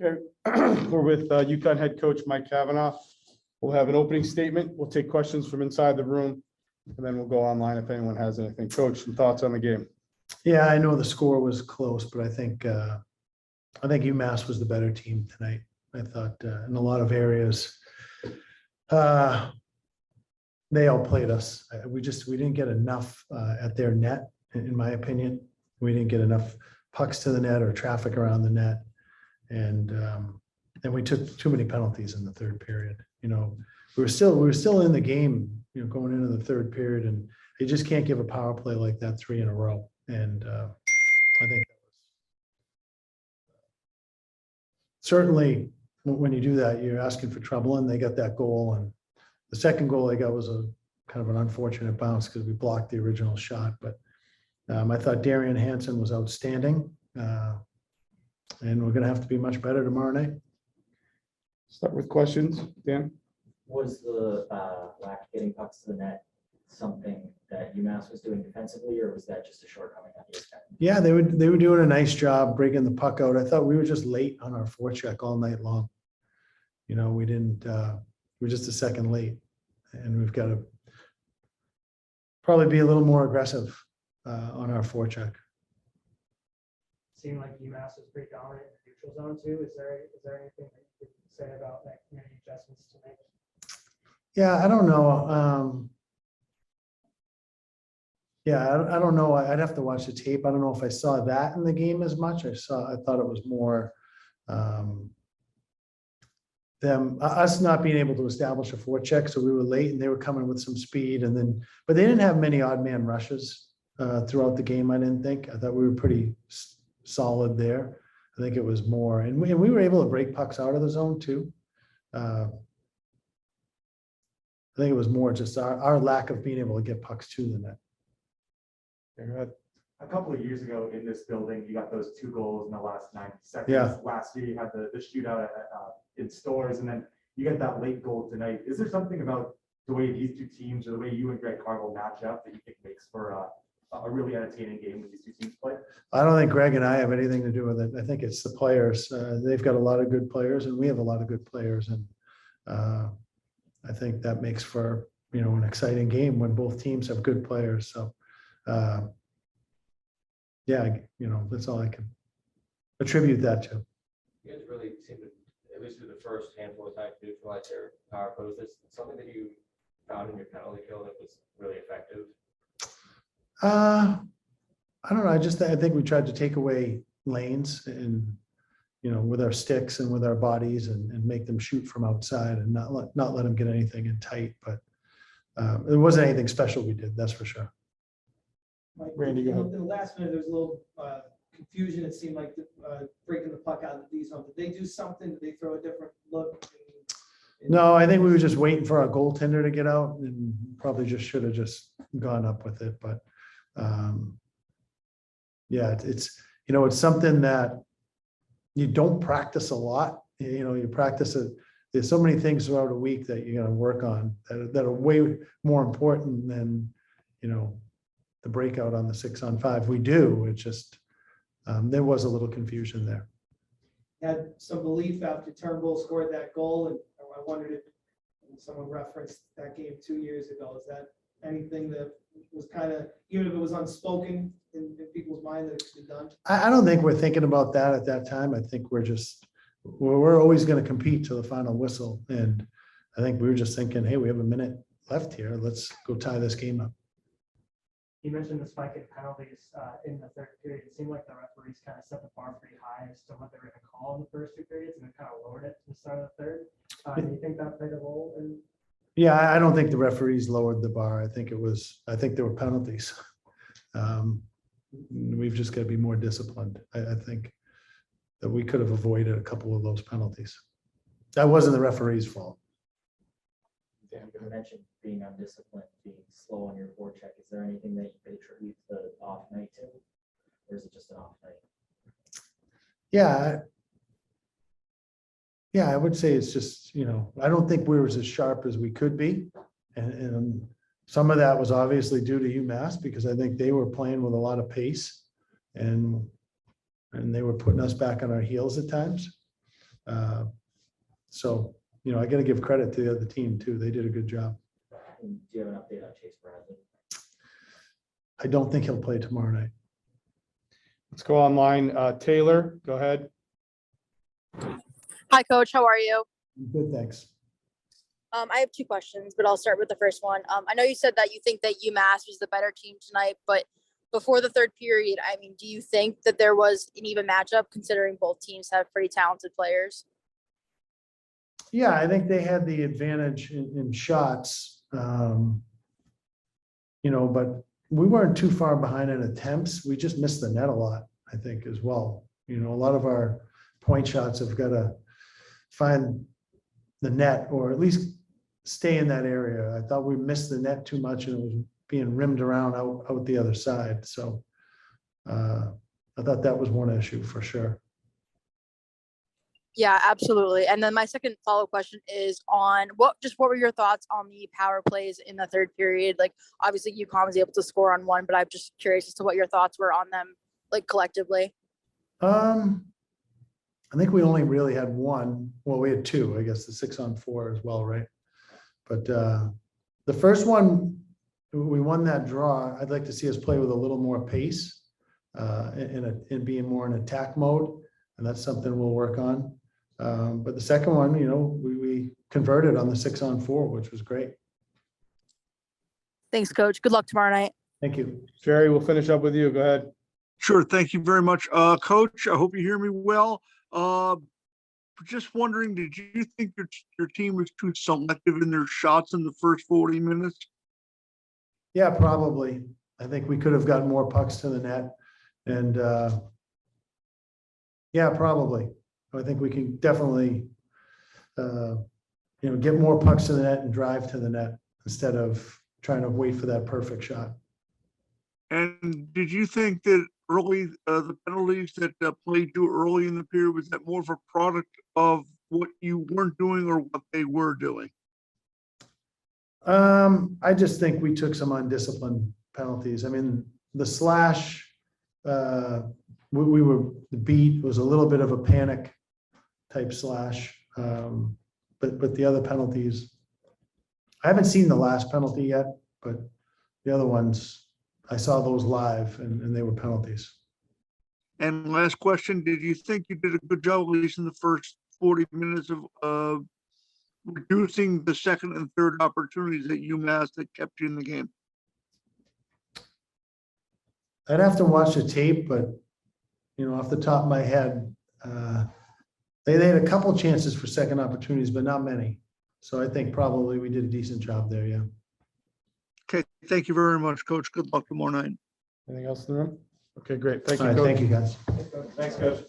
Okay, we're with UConn head coach Mike Cavanaugh. We'll have an opening statement. We'll take questions from inside the room, and then we'll go online if anyone has anything. Coach, some thoughts on the game? Yeah, I know the score was close, but I think UMass was the better team tonight. I thought in a lot of areas, they all played us. We didn't get enough at their net, in my opinion. We didn't get enough pucks to the net or traffic around the net, and we took too many penalties in the third period. You know, we were still in the game, you know, going into the third period, and you just can't give a power play like that 3 in a row. And I think certainly when you do that, you're asking for trouble, and they got that goal. And the second goal they got was a kind of an unfortunate bounce because we blocked the original shot. But I thought Darian Hansen was outstanding, and we're going to have to be much better tomorrow night. Start with questions, Dan. Was the lack of getting pucks to the net something that UMass was doing defensively, or was that just a shortcoming on your end? Yeah, they were doing a nice job breaking the puck out. I thought we were just late on our forecheck all night long. You know, we didn't. We're just a second late, and we've got to probably be a little more aggressive on our forecheck. Seemed like UMass was pretty dominant in the neutral zone too. Is there anything that you could say about like any adjustments to make? Yeah, I don't know. I don't know. I'd have to watch the tape. I don't know if I saw that in the game as much. I thought it was more us not being able to establish a forecheck. So we were late, and they were coming with some speed, but they didn't have many odd man rushes throughout the game. I didn't think. I thought we were pretty solid there. I think it was more, and we were able to break pucks out of the zone too. I think it was more just our lack of being able to get pucks to the net. Go ahead. A couple of years ago in this building, you got those 2 goals in the last 90 seconds. Yeah. Last year, you had the shootout in Stores, and then you get that late goal tonight. Is there something about the way these two teams, or the way you and Greg Cargill match up, that you think makes for a really entertaining game when these two teams play? I don't think Greg and I have anything to do with it. I think it's the players. They've got a lot of good players, and we have a lot of good players, and I think that makes for, you know, an exciting game when both teams have good players. So. Yeah, you know, that's all I can attribute that to. You guys really seem to, at least through the first handful of times, neutralize their power plays. Is something that you found in your penalty kill that was really effective? I don't know. I think we tried to take away lanes, and, you know, with our sticks and with our bodies, and make them shoot from outside, and not let them get anything in tight. But it wasn't anything special we did, that's for sure. Like, Randy, go ahead. in the last minute, there was a little confusion. It seemed like breaking the puck out of the D zone. Did they do something? Did they throw a different look? No, I think we were just waiting for our goaltender to get out, and probably just should have just gone up with it. But yeah, it's, you know, it's something that you don't practice a lot. You know, you practice it. There's so many things throughout a week that you're going to work on that are way more important than, you know, the breakout on the 6-on-5. We do. It's just there was a little confusion there. Had some belief after Turnbull scored that goal, and I wondered if someone referenced that game 2 years ago. Is that anything that was kind of, even if it was unspoken in people's mind, that it could be done? I don't think we're thinking about that at that time. I think we're always going to compete to the final whistle, and I think we were just thinking, hey, we have a minute left here. Let's go tie this game up. You mentioned the spike in penalties in the third period. It seemed like the referees kind of set the bar pretty high as to what they were going to call in the first 2 periods, and then kind of lowered it to the start of the third. Do you think that played a role in? Yeah, I don't think the referees lowered the bar. I think there were penalties. We've just got to be more disciplined. I think that we could have avoided a couple of those penalties. That wasn't the referee's fault. Dan, you mentioned being undisciplined, being slow on your forecheck. Is there anything that you could attribute the off night to, or is it just an off night? Yeah, I would say it's just, you know, I don't think we were as sharp as we could be, and some of that was obviously due to UMass, because I think they were playing with a lot of pace, and they were putting us back on our heels at times. So, I got to give credit to the other team too. They did a good job. And do you have an update on Chase Bradley? I don't think he'll play tomorrow night. Let's go online. Taylor, go ahead. Hi, Coach. How are you? Good, thanks. I have two questions, but I'll start with the first one. I know you said that you think that UMass was the better team tonight, but before the third period, I mean, do you think that there was an even matchup considering both teams have pretty talented players? Yeah, I think they had the advantage in shots. But we weren't too far behind in attempts. We just missed the net a lot, I think, as well. A lot of our point shots have got to find the net or at least stay in that area. I thought we missed the net too much and it was being rimmed around out the other side. So I thought that was one issue for sure. Yeah, absolutely. And then my second follow-up question is on what were your thoughts on the power plays in the third period? Like, obviously UConn was able to score on one, but I'm just curious as to what your thoughts were on them, like collectively. I think we only really had one. Well, we had two, I guess, the 6-on-4 as well, right? But the first one, we won that draw. I'd like to see us play with a little more pace and being more in attack mode. And that's something we'll work on. But the second one, we converted on the 6-on-4, which was great. Thanks, Coach. Good luck tomorrow night. Thank you. Jerry, we'll finish up with you. Go ahead. Sure. Thank you very much. Coach, I hope you hear me well. Just wondering, did you think your team was too selective in their shots in the first 40 minutes? Yeah, probably. I think we could have gotten more pucks to the net. And yeah, probably. I think we can definitely, get more pucks to the net and drive to the net instead of trying to wait for that perfect shot. And did you think that early, the penalties that played too early in the period, was that more of a product of what you weren't doing or what they were doing? I just think we took some undisciplined penalties. I mean, the slash, we were beat, was a little bit of a panic type slash. But the other penalties, I haven't seen the last penalty yet, but the other ones, I saw those live and they were penalties. And last question, did you think you did a good job, at least in the first 40 minutes of reducing the second and third opportunities that UMass that kept you in the game? I'd have to watch the tape, but off the top of my head, they had a couple chances for second opportunities, but not many. So I think probably we did a decent job there. Yeah. Okay. Thank you very much, Coach. Good luck tomorrow night. Anything else in the room? Okay, great. Thank All you, right. Coach. Thank you, guys. Thanks, Coach.